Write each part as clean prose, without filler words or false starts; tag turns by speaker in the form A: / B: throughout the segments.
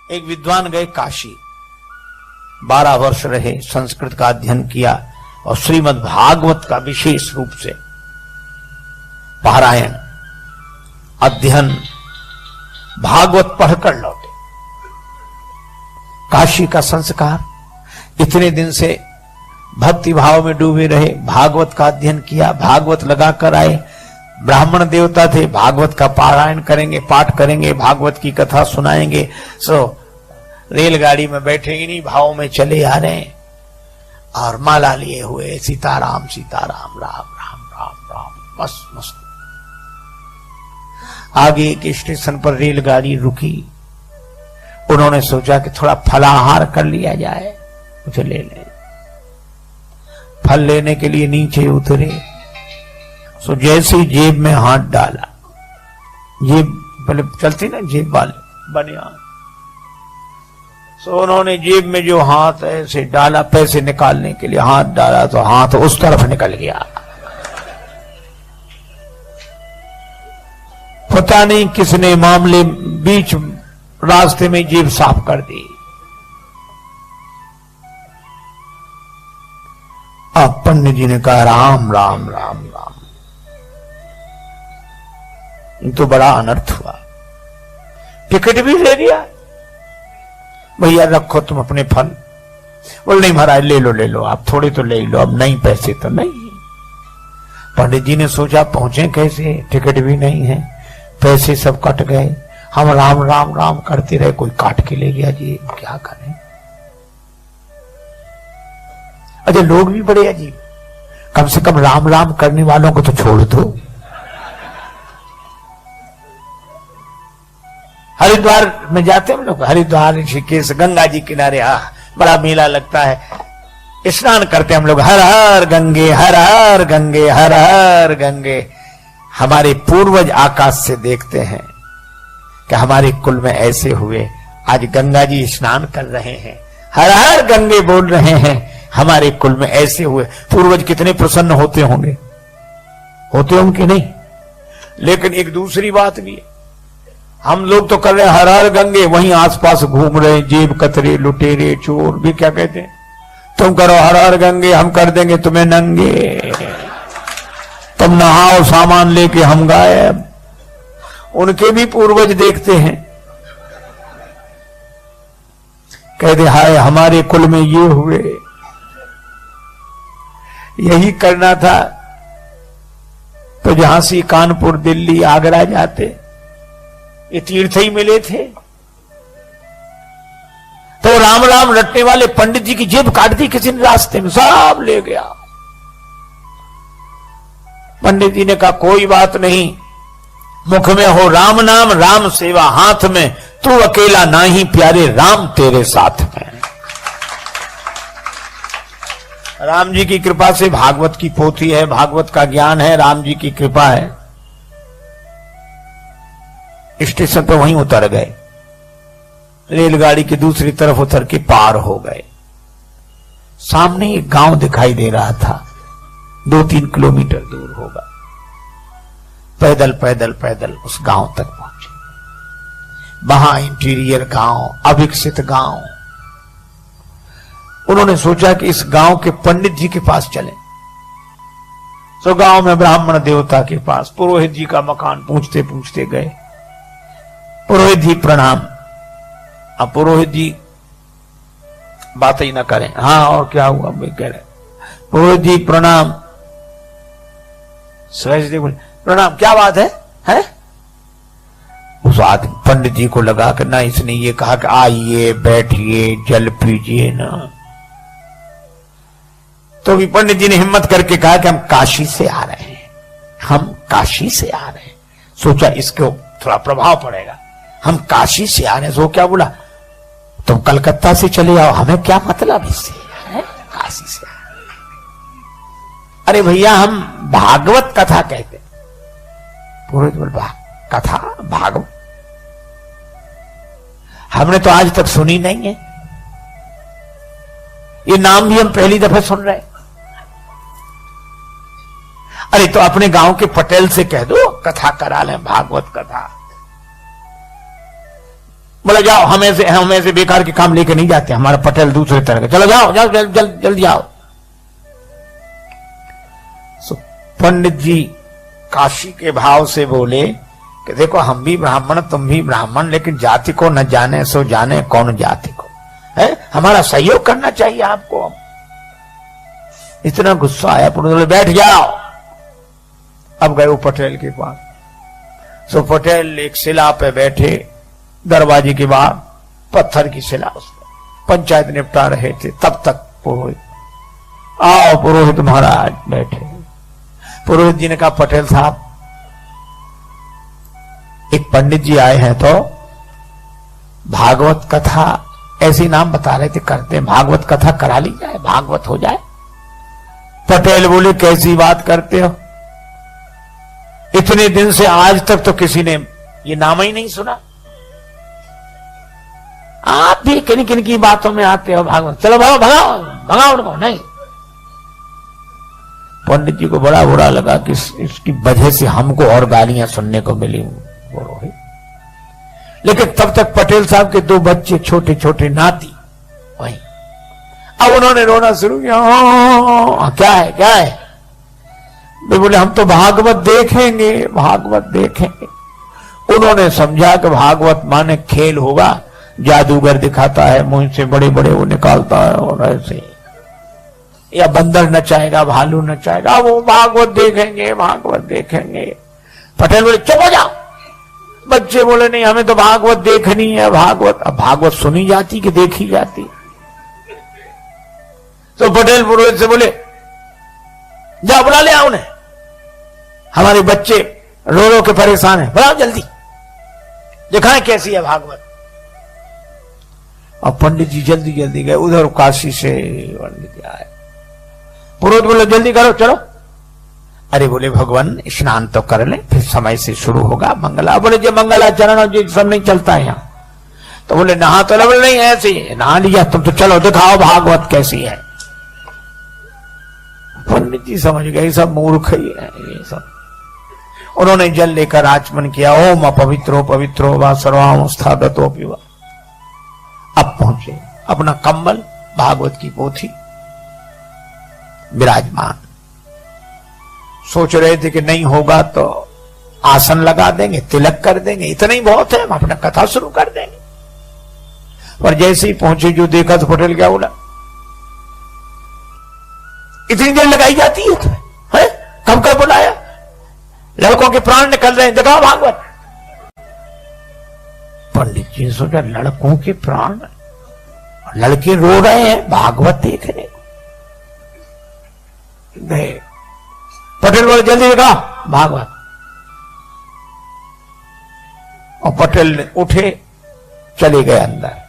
A: एक विद्वान गए काशी, 12 वर्ष रहे, संस्कृत का अध्ययन किया और श्रीमद् भागवत का विशेष रूप से पारायण अध्ययन भागवत पढ़कर लौटे। काशी का संस्कार, इतने दिन से भक्ति भाव में डूबे रहे, भागवत का अध्ययन किया, भागवत लगाकर आए, ब्राह्मण देवता थे, भागवत का पारायण करेंगे, पाठ करेंगे, भागवत की कथा सुनाएंगे। रेलगाड़ी में बैठे इन्हीं भाव में चले आ रहे हैं और माला लिए हुए सीताराम सीताराम राम राम राम राम बस मस्त। आगे एक स्टेशन पर रेलगाड़ी रुकी, उन्होंने सोचा कि थोड़ा फलाहार कर लिया जाए, कुछ ले लें। फल लेने के लिए नीचे उतरे, सो जैसे ही जेब में हाथ डाला, जेब पहले चलती ना जेब वाले बनियान, सो उन्होंने जेब में जो हाथ ऐसे डाला पैसे निकालने के लिए, हाथ डाला तो हाथ उस तरफ निकल गया। पता नहीं किसने मामले बीच रास्ते में जेब साफ कर दी। अब पंडित जी ने कहा राम राम राम राम, तो बड़ा अनर्थ हुआ। टिकट भी ले लिया, भैया रखो तुम अपने फल। बोल नहीं महाराज ले लो आप, थोड़े तो ले लो, अब नहीं पैसे तो नहीं। पंडित जी ने सोचा पहुंचे कैसे, टिकट भी नहीं है, पैसे सब कट गए, हम राम राम राम करते रहे, कोई काट के ले गया जी, क्या करें। अच्छा लोग भी बड़े अजीब, कम से कम राम राम करने वालों को तो छोड़ दो। हरिद्वार में जाते हम लोग, हरिद्वार ऋषिकेश गंगा जी किनारे बड़ा मेला लगता है, स्नान करते हम लोग, हर हर गंगे हर हर गंगे हर हर गंगे। हमारे पूर्वज आकाश से देखते हैं कि हमारे कुल में ऐसे हुए, आज गंगा जी स्नान कर रहे हैं, हर हर गंगे बोल रहे हैं, हमारे कुल में ऐसे हुए। पूर्वज कितने प्रसन्न होते होंगे, होते होंगे नहीं। लेकिन एक दूसरी बात भी है, हम लोग तो कर रहे हैं हर हर गंगे, वहीं आसपास घूम रहे जेब कतरे लुटेरे चोर भी क्या कहते हैं, तुम करो हर हर गंगे, हम कर देंगे तुम्हें नंगे, तुम नहाओ सामान लेके हम गायब। उनके भी पूर्वज देखते हैं, कहते हाय हमारे कुल में ये हुए। यही करना था तो झांसी कानपुर दिल्ली आगरा जाते, ये तीर्थ ही मिले थे। तो राम राम रटने वाले पंडित जी की जेब काट दी किसी ने रास्ते में, सब ले गया। पंडित जी ने कहा कोई बात नहीं, मुख में हो राम नाम राम सेवा हाथ में, तू अकेला नाही प्यारे राम तेरे साथ में। राम जी की कृपा से भागवत की पोथी है, भागवत का ज्ञान है, राम जी की कृपा है। स्टेशन पर वहीं उतर गए, रेलगाड़ी की दूसरी तरफ उतर के पार हो गए। सामने एक गांव दिखाई दे रहा था, 2-3 किलोमीटर दूर होगा। पैदल पैदल पैदल उस गांव तक पहुंचे। वहां इंटीरियर गांव, अविकसित गांव। उन्होंने सोचा कि इस गांव के पंडित जी के पास चले। तो गांव में ब्राह्मण देवता के पास पुरोहित जी का मकान पूछते पूछते गए। पुरोहित जी प्रणाम। अब पुरोहित जी बात ही ना करें, हाँ और क्या हुआ कह रहे, पुरोहित जी प्रणाम। सहज बोले प्रणाम, क्या बात है? उस आदमी पंडित जी को लगा कि ना इसने ये कहा कि आइए बैठिए जल पीजिए ना, तो भी पंडित जी ने हिम्मत करके कहा कि हम काशी से आ रहे हैं, हम काशी से आ रहे हैं। सोचा इसको थोड़ा प्रभाव पड़ेगा, हम काशी से आ रहे हैं। सो क्या बोला, तुम कलकत्ता से चले आओ, हमें क्या मतलब इससे, काशी से। अरे भैया हम भागवत कथा कहते। पुरोहित बोल कथा भागवत हमने तो आज तक सुनी नहीं है, ये नाम भी हम पहली दफे सुन रहे हैं। अरे तो अपने गांव के पटेल से कह दो कथा करा लें, भागवत कथा। बोला जाओ, हमें से बेकार के काम लेके नहीं जाते, हमारा पटेल दूसरे तरह का, चलो जाओ जाओ जल्दी जाओ। सो पंडित जी काशी के भाव से बोले कि देखो हम भी ब्राह्मण तुम भी ब्राह्मण, लेकिन जाति को न जाने सो जाने कौन जाति को है, हमारा सहयोग करना चाहिए आपको। इतना गुस्सा आया, बोले बैठ जाओ। अब गए वो पटेल के पास। सो पटेल एक शिला पे बैठे, दरवाजे के बाहर पत्थर की शिला, उसमें पंचायत निपटा रहे थे। तब तक पुरोहित, आओ पुरोहित महाराज बैठे। पुरोहित जी ने कहा पटेल साहब एक पंडित जी आए हैं तो भागवत कथा, ऐसी नाम बता रहे थे करते हैं, भागवत कथा करा ली जाए, भागवत हो जाए। पटेल बोले कैसी बात करते हो, इतने दिन से आज तक तो किसी ने ये नाम ही नहीं सुना, आप भी किन किन की बातों में आते हो भागवत, चलो भगाओ भगाओ भगाओ उनको। नहीं, पंडित जी को बड़ा बुरा लगा कि इसकी वजह से हमको और गालियां सुनने को मिली। लेकिन तब तक पटेल साहब के दो बच्चे छोटे छोटे नाती वहीं, अब उन्होंने रोना शुरू किया, क्या है क्या है। वे बोले हम तो भागवत देखेंगे, भागवत देखेंगे। उन्होंने समझा कि भागवत माने खेल होगा, जादूगर दिखाता है, मुंह से बड़े बड़े वो निकालता है और ऐसे, या बंदर नचाएगा, भालू नचाएगा, वो भागवत देखेंगे, भागवत देखेंगे। पटेल बोले चुप हो जाओ। बच्चे बोले नहीं हमें तो भागवत देखनी है, भागवत। अब भागवत सुनी जाती कि देखी जाती। तो पटेल पुरोहित से बोले जाओ बुला ले आओ उन्हें, हमारे बच्चे रो रो के परेशान है, बुलाओ जल्दी, दिखाएं कैसी है भागवत। और पंडित जी जल्दी जल्दी गए, उधर काशी से पंडित आए। पुरोहित बोले जल्दी करो चलो। अरे बोले भगवान स्नान तो कर ले, फिर समय से शुरू होगा मंगला। बोले जो मंगलाचरण और जो सब नहीं चलता है यहाँ। तो बोले नहा तो बोले नहीं ऐसे नहा लिया तुम, तो चलो दिखाओ भागवत कैसी है। पंडित जी समझ गए सब मूर्ख ही है ये सब। उन्होंने जल लेकर आचमन किया, ओम अपवित्रो पवित्रो वा सर्वावस्थागतो पिवा। अब पहुंचे, अपना कंबल भागवत की पोथी विराजमान। सोच रहे थे कि नहीं होगा तो आसन लगा देंगे, तिलक कर देंगे, इतना ही बहुत है, हम अपना कथा शुरू कर देंगे। पर जैसे ही पहुंचे जो देखा तो पटेल क्या बोला, इतनी देर लगाई जाती है तुम्हें, है? कब कब बुलाया, लड़कों के प्राण निकल रहे हैं, दिखाओ भागवत। पंडित जी ने सोचा लड़कों के प्राण, लड़के रो रहे हैं भागवत देखने गए। पटेल बोले जल्दी दिखाओ भागवत। और पटेल उठे चले गए अंदर।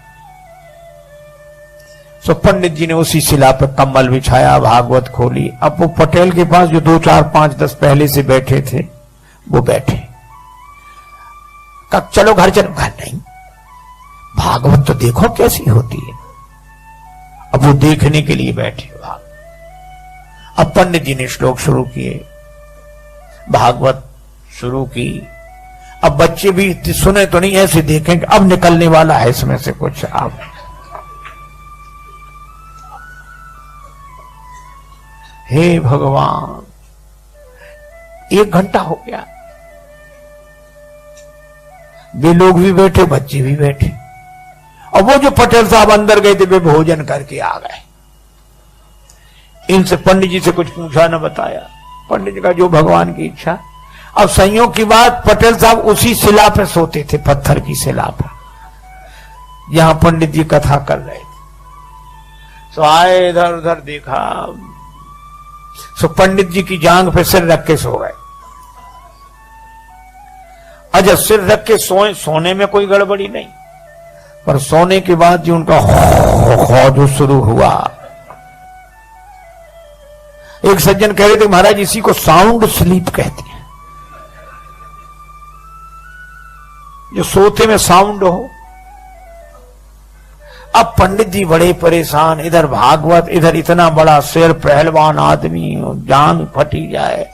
A: सो पंडित जी ने उसी शिला पर कम्बल बिछाया, भागवत खोली। अब वो पटेल के पास जो 2 4 5 10 पहले से बैठे थे वो बैठे। कब चलो घर चलो, घर नहीं, भागवत तो देखो कैसी होती है। अब वो देखने के लिए बैठे भाग। अब पंडित जी ने श्लोक शुरू किए, भागवत शुरू की। अब बच्चे भी सुने तो नहीं, ऐसे देखेंगे अब निकलने वाला है इसमें से कुछ। अब हे भगवान, 1 घंटा हो गया, वे लोग भी बैठे, बच्चे भी बैठे। और वो जो पटेल साहब अंदर गए थे वे भोजन करके आ गए। इनसे पंडित जी से कुछ पूछा न बताया। पंडित जी का जो भगवान की इच्छा। अब संयोग की बात, पटेल साहब उसी शिला पे सोते थे, पत्थर की शिला पर, जहां पंडित जी कथा कर रहे थे। सो आए, इधर उधर देखा, सो पंडित जी की जांग पे सिर रख के सो गए। अच्छा सिर रख के सोने में कोई गड़बड़ी नहीं, पर सोने के बाद जो उनका जो शुरू हुआ। एक सज्जन कह रहे थे महाराज इसी को साउंड स्लीप कहते हैं, जो सोते में साउंड हो। अब पंडित जी बड़े परेशान, इधर भागवत, इधर इतना बड़ा शेर पहलवान आदमी, जान फटी जाए।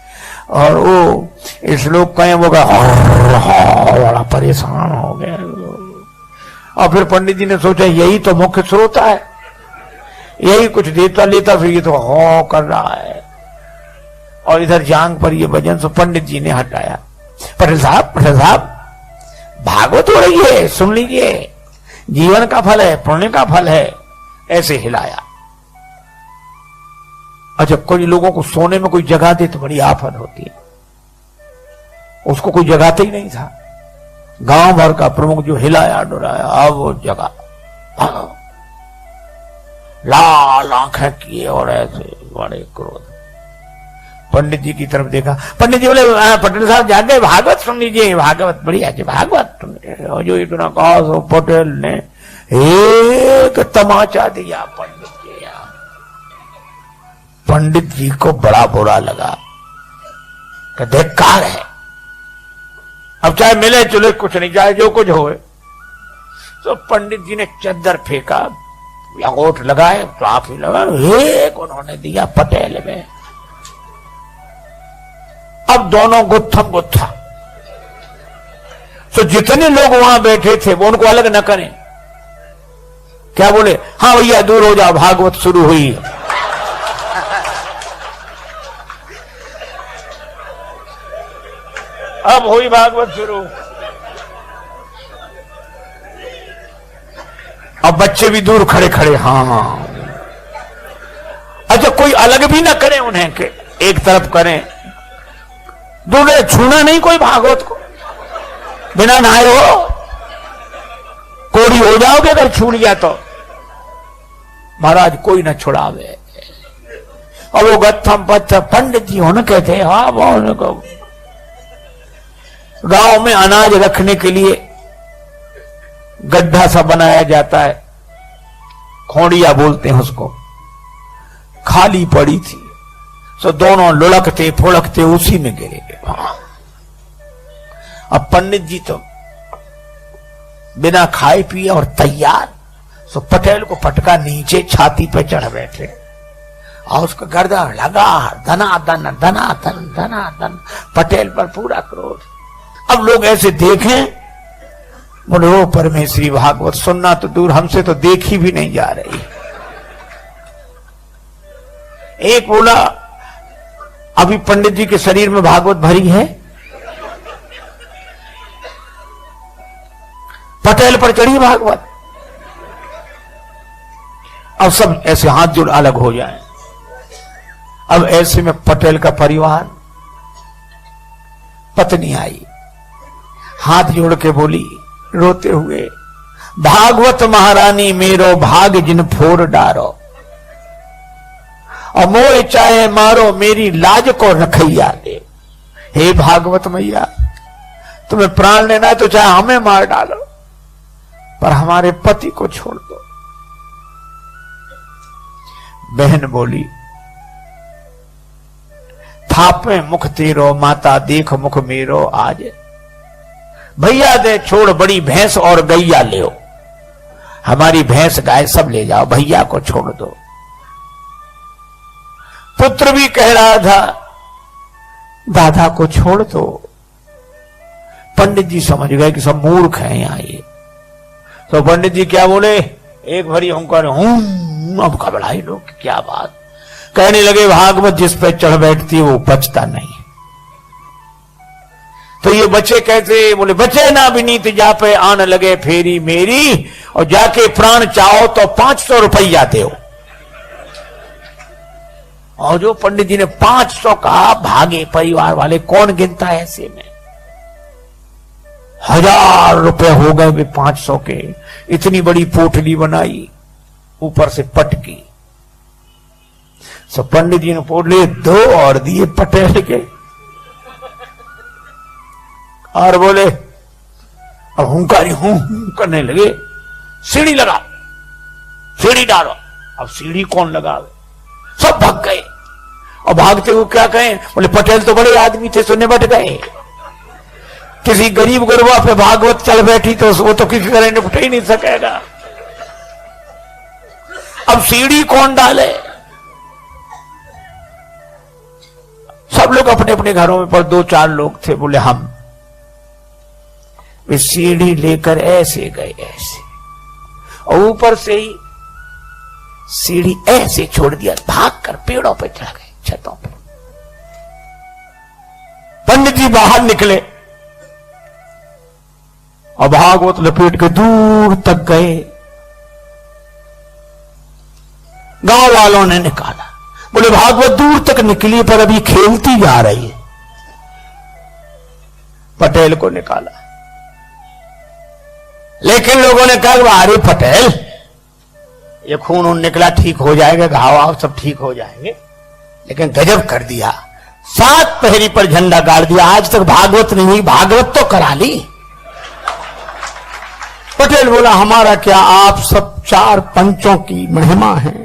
A: और वो श्लोक कहें वो बड़ा परेशान हो गया। और फिर पंडित जी ने सोचा यही तो मुख्य स्रोत है, यही कुछ देता लेता, फिर ये तो हो कर रहा है। और इधर जांग पर ये भजन सो पंडित जी ने हटाया। पटेल साहब भागवत हो रही है, सुन लीजिए, जीवन का फल है, पुण्य का फल है। ऐसे हिलाया। अच्छा, कोई लोगों को सोने में कोई जगह दे तो बड़ी आफत होती है, उसको कोई जगाते ही नहीं था। गांव भर का प्रमुख जो हिलाया डुराया, अब वो जगह लाल आंखें किए और ऐसे बड़े क्रोध। पंडित जी की तरफ देखा, पंडित जी बोले पटेल साहब जागे, भागवत सुन लीजिए, भागवत बढ़िया है, भागवत सुन लीजिए। और जो इतना कहा तो पटेल ने एक तमाचा दिया पंडित जी। पंडित जी को बड़ा बुरा लगा कि धिक्कार है, अब चाहे मिले चुले कुछ नहीं, चाहे जो कुछ होए। तो पंडित जी ने चद्दर फेंका, अंगूठ लगाए तो आप ही लगा, एक उन्होंने दिया पटेल में। अब दोनों गुत्थम गुत्था। तो जितने लोग वहां बैठे थे वो उनको अलग न करें, क्या बोले, हाँ भैया दूर हो जाओ, भागवत शुरू हुई। अब हुई भागवत शुरू। अब बच्चे भी दूर खड़े खड़े, हाँ। अच्छा, कोई अलग भी ना करे उन्हें के एक तरफ करें, दूर छूना नहीं कोई भागवत को, बिना नहाए हो कोड़ी हो जाओगे अगर छू लिया तो। महाराज कोई ना छुड़ावे। और वो गत्थम पत्थर पंडित जी होने कहते हैं, हाँ बोलने को। गांव में अनाज रखने के लिए गड्ढा सा बनाया जाता है, खोड़िया बोलते हैं उसको, खाली पड़ी थी। तो दोनों लुढ़कते फुड़कते उसी में गिरे। अब पंडित जी तो बिना खाए पिए और तैयार, तो पटेल को पटका नीचे छाती पे चढ़ बैठे और उसका गर्दन लगा, धनाधन धनाधन धनाधन, पटेल पर पूरा क्रोध। अब लोग ऐसे देखें, बोले ओ परमेश्वरी, भागवत सुनना तो दूर, हमसे तो देखी भी नहीं जा रही। एक बोला, अभी पंडित जी के शरीर में भागवत भरी है, पटेल पर चढ़ी भागवत। अब सब ऐसे हाथ जोड़ अलग हो जाएं। अब ऐसे में पटेल का परिवार, पत्नी आई, हाथ जोड़ के बोली रोते हुए, भागवत महारानी मेरो भाग जिन फोर डारो, और मोए चाहे मारो मेरी लाज को रखैया दे। हे भागवत मैया, तुम्हें प्राण लेना है तो चाहे हमें मार डालो, पर हमारे पति को छोड़ दो। बहन बोली, थापे मुख तेरो माता देख मुख मेरो आज, भैया दे छोड़ बड़ी भैंस और गैया ले, हमारी भैंस गाय सब ले जाओ, भैया को छोड़ दो। पुत्र भी कह रहा था दादा को छोड़ दो। पंडित जी समझ गए कि सब मूर्ख हैं यहां ये। तो पंडित जी क्या बोले, एक भरी हुंकार, अब घबराए लोग, क्या बात। कहने लगे, भागवत जिस पे चढ़ बैठती है वो बचता नहीं। तो ये बच्चे कैसे, बोले बचे ना विनीत जा पे आन लगे फेरी मेरी, और जाके प्राण चाहो तो 500 रुपया दो। और जो पंडित जी ने 500 कहा, भागे परिवार वाले, कौन गिनता है ऐसे में। 1000 रुपए हो गए वे 500 के। इतनी बड़ी पोटली बनाई, ऊपर से पटकी। सो पंडित जी ने पोटली 2 और दिए पटेल के, और बोले, अब हुंकारी हूं करने लगे, सीढ़ी लगा, सीढ़ी डालो। अब सीढ़ी कौन लगावे, सब भाग गए। और भागते हुए क्या कहें, बोले पटेल तो बड़े आदमी थे, सुनने बैठ गए। किसी गरीब गुरबा पे भागवत चल बैठी तो वो तो किसी तरह निपट ही नहीं सकेगा। अब सीढ़ी कौन डाले, सब लोग अपने अपने घरों में, पर 2-4 लोग थे, बोले हम। वे सीढ़ी लेकर ऐसे गए, ऐसे और ऊपर से ही सीढ़ी ऐसे छोड़ दिया, भागकर पेड़ों पे चढ़ गए, छतों पे। पंडित जी बाहर निकले और भागवत लपेट के दूर तक गए। गांव वालों ने निकाला, बोले भागवत दूर तक निकली पर अभी खेलती जा रही है। पटेल को निकाला, लेकिन लोगों ने कहा अरे पटेल, ये खून उन निकला, ठीक हो जाएगा, घाव आव सब ठीक हो जाएंगे। लेकिन गजब कर दिया, 7 पहरी पर झंडा गाड़ दिया। आज तक भागवत नहीं हुई, भागवत तो करा ली। पटेल बोला हमारा क्या, आप सब 4 पंचों की महिमा है,